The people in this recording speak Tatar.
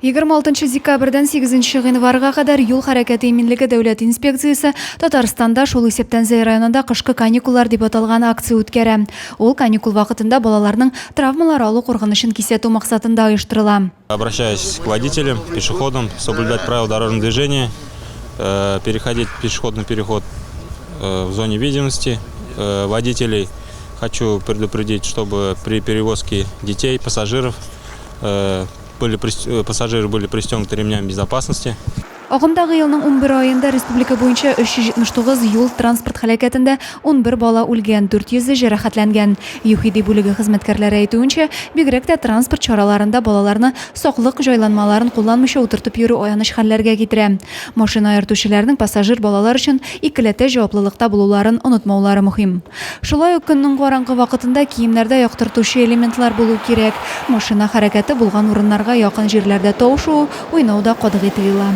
26 декабрдан 8 январга кадар юл харакаты иминлиги дәүләт инспекциясы Татарстанда шул исәптән Зәй районында кышкы каникуллар дип аталган акция үткәрә. Ул каникул вакытында балаларның травмалар алу куркынычын кисәтү максатында оештырыла. Обращаюсь к водителям, пешеходам, соблюдать правила дорожного движения, переходить пешеходный переход в зоне видимости. Водителей хочу предупредить, чтобы при перевозке детей, пассажиров, пассажиры были пристегнуты ремнями безопасности. Агымдагы елның 11 айында республика буенча 379 юл транспорт һәлакәтендә 11 бала үлгән, 400 җәрәхәтләнгән. ЮХИДИ бүлеге хезмәткәрләре әйтүенчә, бигрәк тә транспорт чараларында балаларны саклык җайланмаларын кулланмыйча утыртып йөрү аяныч хәлләргә китерә. Машина йөртүчеләрнең пассажир балалар өчен икеләтә җаваплылыкта булуларын онытмаулары мөһим. Шулай ук көннең караңгы вакытында киемнәрдә яктыртучы элементлар булу кирәк. Машина хәрәкәте булган урыннарга якын җирләрдә тавышу, уйнау да катгый тыела.